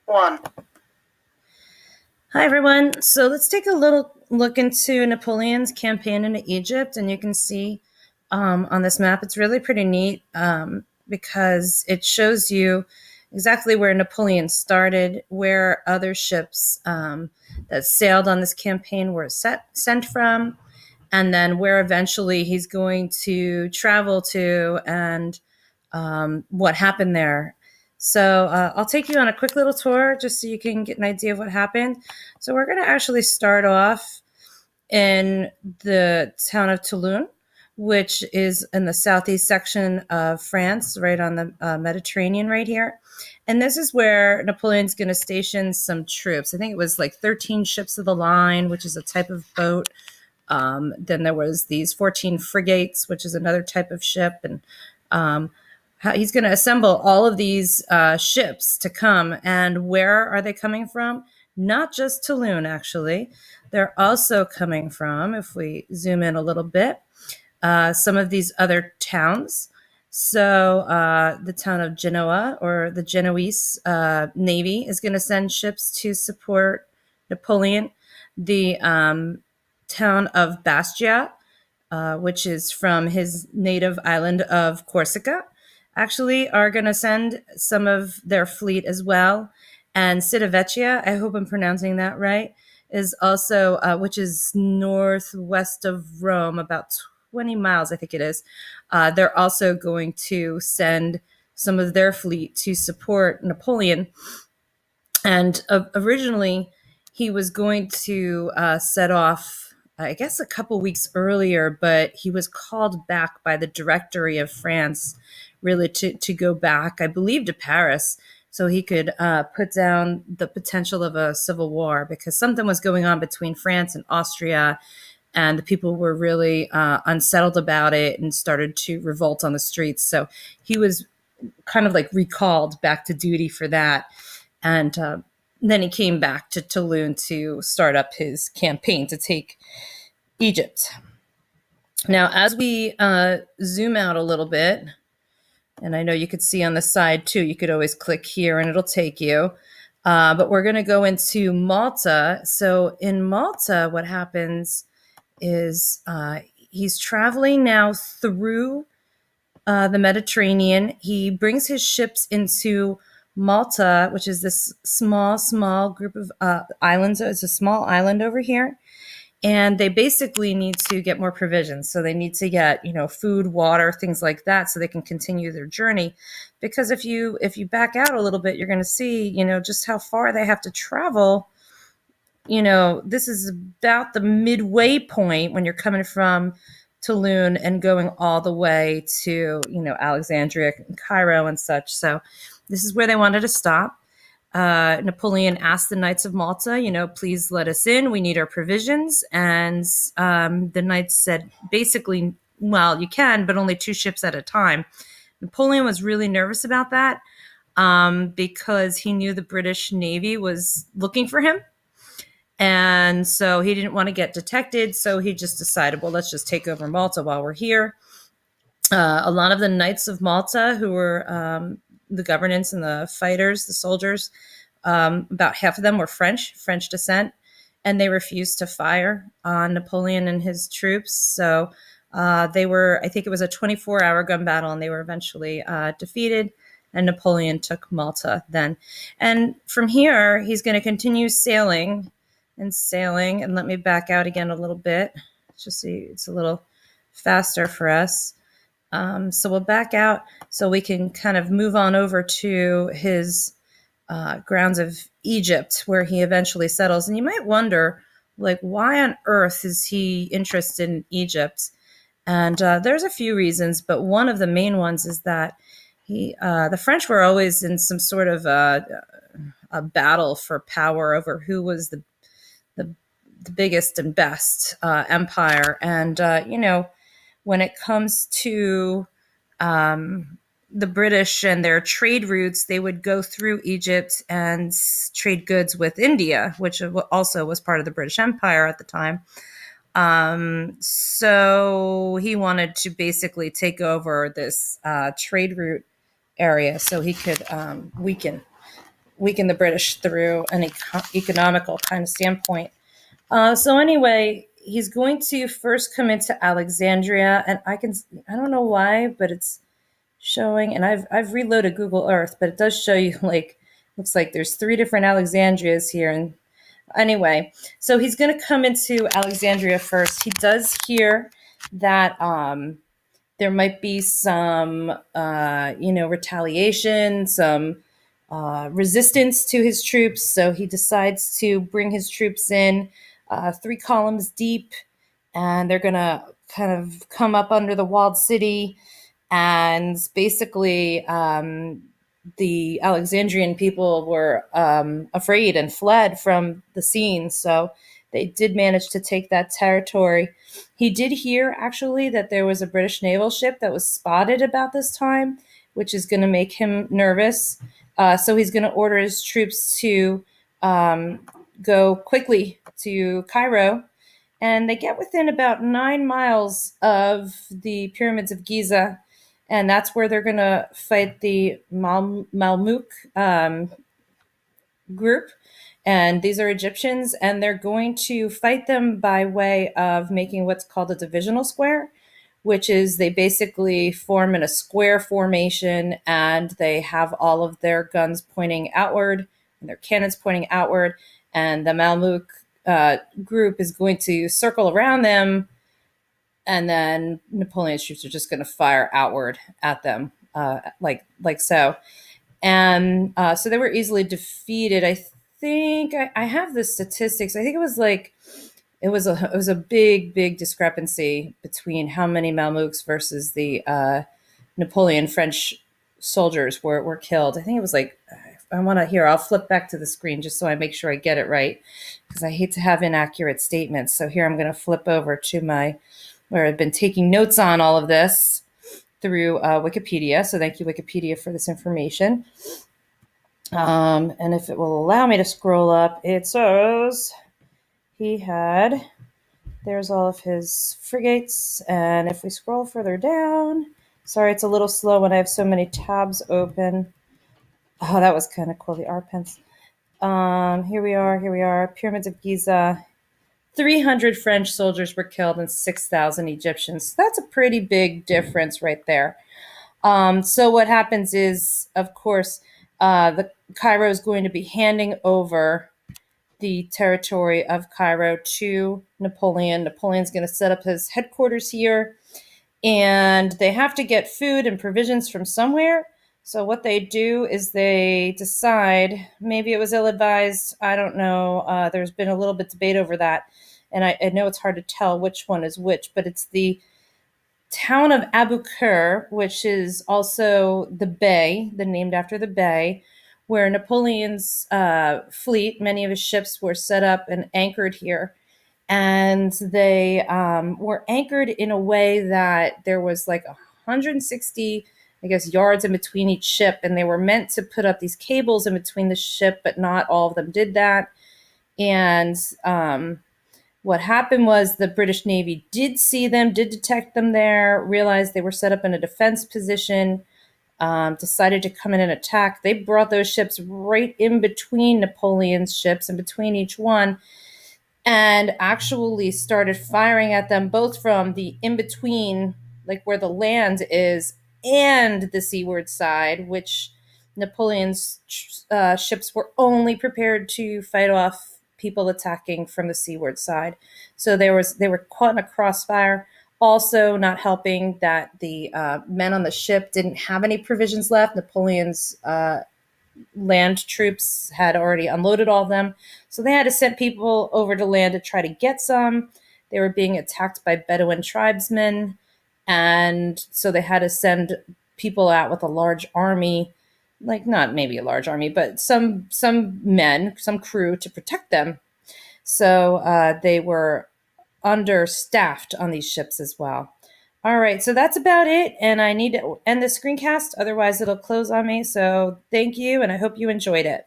One. Hi, everyone. So let's take a little look into Napoleon's campaign into Egypt. And you can see on this map, it's really pretty neat because it shows you exactly where Napoleon started, where other ships that sailed on this campaign were sent from, and then where eventually he's going to travel to and what happened there. So I'll take you on a quick little tour just so you can get an idea of what happened. So we're going to actually start off in the town of Toulon, which is in the southeast section of France, right on the Mediterranean right here. And this is where Napoleon's going to station some troops. I think it was like 13 ships of the line, which is a type of boat. Then there was these 14 frigates, which is another type of ship. And um, he's going to assemble all of these ships to come. And where are they coming from? Not just Toulon, actually. They're also coming from, if we zoom in a little bit, some of these other towns. So the town of Genoa, or the Genoese Navy, is going to send ships to support Napoleon. The town of Bastia, which is from his native island of Corsica, actually are going to send some of their fleet as well. And Civitavecchia, I hope I'm pronouncing that right, is also, which is northwest of Rome, about 20 miles, I think it is. They're also going to send some of their fleet to support Napoleon. And originally, he was going to set off, I guess, a couple weeks earlier, but he was called back by the Directory of France, really to go back, I believe, to Paris, so he could put down the potential of a civil war, because something was going on between France and Austria, and the people were really unsettled about it and started to revolt on the streets. So he was kind of like recalled back to duty for that. And then he came back to Toulon to start up his campaign to take Egypt. Now, as we zoom out a little bit, and I know you could see on the side too, you could always click here and it'll take you. But we're going to go into Malta. So in Malta, what happens is he's traveling now through the Mediterranean. He brings his ships into Malta, which is this small group of islands. It's a small island over here. And they basically need to get more provisions. So they need to get, food, water, things like that, so they can continue their journey. Because if you back out a little bit, you're going to see, just how far they have to travel. This is about the midway point when you're coming from Toulon and going all the way to, Alexandria and Cairo and such. So this is where they wanted to stop. Napoleon asked the Knights of Malta, please let us in. We need our provisions. And the Knights said, basically, well, you can, but only 2 ships at a time. Napoleon was really nervous about that because he knew the British Navy was looking for him. And so he didn't want to get detected. So he just decided, well, let's just take over Malta while we're here. A lot of the Knights of Malta, who were the governance and the fighters, the soldiers, about half of them were French descent, and they refused to fire on Napoleon and his troops. So they were, I think it was a 24-hour gun battle, and they were eventually defeated, and Napoleon took Malta then. And from here, he's going to continue sailing. And let me back out again a little bit, just so it's a little faster for us. So we'll back out so we can kind of move on over to his grounds of Egypt, where he eventually settles. And you might wonder, like, why on earth is he interested in Egypt? And there's a few reasons, but one of the main ones is that the French were always in some sort of a battle for power over who was the biggest and best empire. And, when it comes to the British and their trade routes, they would go through Egypt and trade goods with India, which also was part of the British Empire at the time. So he wanted to basically take over this trade route area so he could weaken weaken the British through an economical kind of standpoint. So anyway, he's going to first come into Alexandria, and I don't know why, but it's showing, and I've reloaded Google Earth, but it does show you like looks like there's three different Alexandrias here. And anyway, so he's going to come into Alexandria first. He does hear that there might be some retaliation, some resistance to his troops. So he decides to bring his troops in 3 columns deep, and they're going to kind of come up under the walled city. And basically, the Alexandrian people were afraid and fled from the scene. So they did manage to take that territory. He did hear, actually, that there was a British naval ship that was spotted about this time, which is going to make him nervous. So he's going to order his troops to go quickly to Cairo. And they get within about 9 miles of the pyramids of Giza, and that's where they're going to fight the Malmuk group. And these are Egyptians, and they're going to fight them by way of making what's called a divisional square, which is they basically form in a square formation, and they have all of their guns pointing outward and their cannons pointing outward. And the Malmuk group is going to circle around them, and then Napoleon's troops are just going to fire outward at them, like so. And so they were easily defeated. I think I have the statistics. I think it was a big discrepancy between how many Malmuks versus the Napoleon French soldiers were killed. I think it was like, I want to hear. I'll flip back to the screen just so I make sure I get it right, because I hate to have inaccurate statements. So here I'm going to flip over to where I've been taking notes on all of this through Wikipedia. So thank you, Wikipedia, for this information. And if it will allow me to scroll up, it says there's all of his frigates. And if we scroll further down, sorry, it's a little slow when I have so many tabs open. Oh, that was kind of cool, the Arpents. Here we are, Pyramids of Giza. 300 French soldiers were killed and 6,000 Egyptians. That's a pretty big difference right there. So what happens is, of course, the Cairo is going to be handing over the territory of Cairo to Napoleon. Napoleon's going to set up his headquarters here, and they have to get food and provisions from somewhere. So what they do is they decide, maybe it was ill-advised, I don't know. There's been a little bit of debate over that, and I know it's hard to tell which one is which, but it's the town of Abu Qir, which is also the bay, named after the bay, where Napoleon's fleet, many of his ships were set up and anchored here. And they were anchored in a way that there was like 160, I guess, yards in between each ship. And they were meant to put up these cables in between the ship, but not all of them did that. And what happened was the British Navy did see them, did detect them there, realized they were set up in a defense position, decided to come in and attack. They brought those ships right in between Napoleon's ships, in between each one, and actually started firing at them both from the in-between, like where the land is, and the seaward side, which Napoleon's ships were only prepared to fight off people attacking from the seaward side. So they were caught in a crossfire. Also, not helping that the men on the ship didn't have any provisions left. Napoleon's land troops had already unloaded all of them. So they had to send people over to land to try to get some. They were being attacked by Bedouin tribesmen. And so they had to send people out with a large army, like not maybe a large army, but some men, some crew to protect them. So they were understaffed on these ships as well. All right, so that's about it. And I need to end the screencast, otherwise it'll close on me. So thank you, and I hope you enjoyed it.